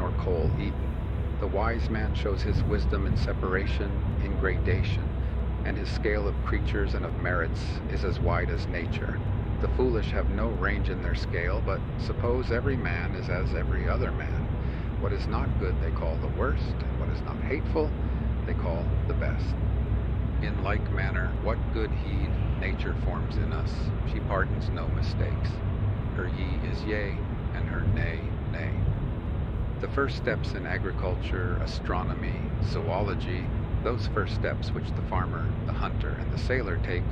nor coal eaten. The wise man shows his wisdom in separation, in gradation, and his scale of creatures and of merits is as wide as nature. The foolish have no range in their scale, but suppose every man is as every other man. What is not good they call the worst, and what is not hateful they call the best. In like manner, what good heed nature forms in us, she pardons no mistakes. Her ye is yea, and her nay, nay. The first steps in agriculture, astronomy, zoology, those first steps which the farmer, the hunter, and the sailor take,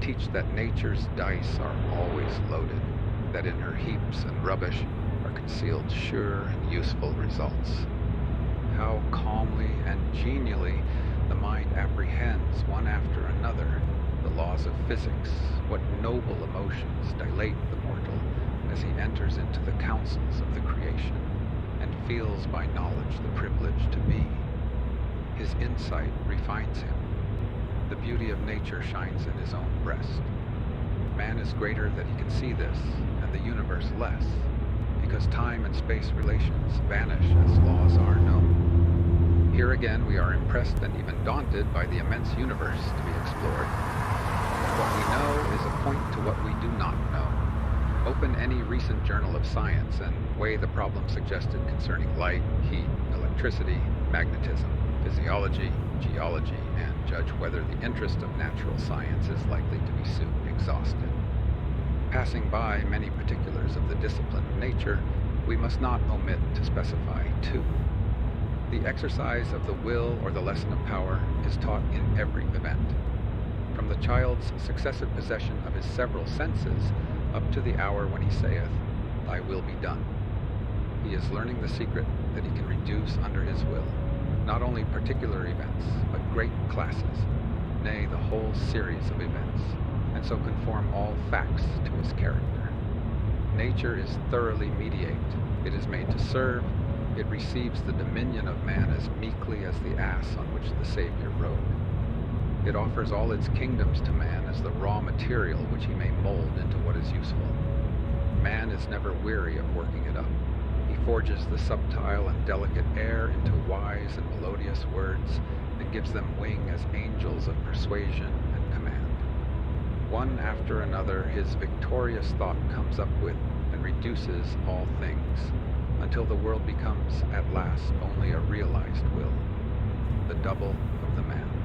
teach that nature's dice are always loaded, that in her heaps and rubbish are concealed sure and useful results. How calmly and genially the mind apprehends one after another the laws of physics, what noble emotions dilate the mortal as he enters into the counsels of the creation and feels by knowledge the privilege to be. His insight refines him. The beauty of nature shines in his own breast. Man is greater that he can see this, and the universe less, because time and space relations vanish as laws are known. Here again we are impressed and even daunted by the immense universe to be explored. What we know is a point to what we do not know. Open any recent journal of science and weigh the problems suggested concerning light, heat, electricity, magnetism, physiology, geology, and judge whether the interest of natural science is likely to be soon exhausted. Passing by many particulars of the discipline of nature, we must not omit to specify two. The exercise of the will or the lesson of power is taught in every event. From the child's successive possession of his several senses up to the hour when he saith, "Thy will be done." He is learning the secret that he can reduce under his will not only particular events, but great classes, nay, the whole series of events, and so conform all facts to his character. Nature is thoroughly mediate. It is made to serve. It receives the dominion of man as meekly as the ass on which the Savior rode. It offers all its kingdoms to man as the raw material which he may mold into what is useful. Man is never weary of working it up. He forges the subtile and delicate air into wise and melodious words and gives them wing as angels of persuasion and command. One after another his victorious thought comes up with and reduces all things, until the world becomes at last only a realized will, the double of the man.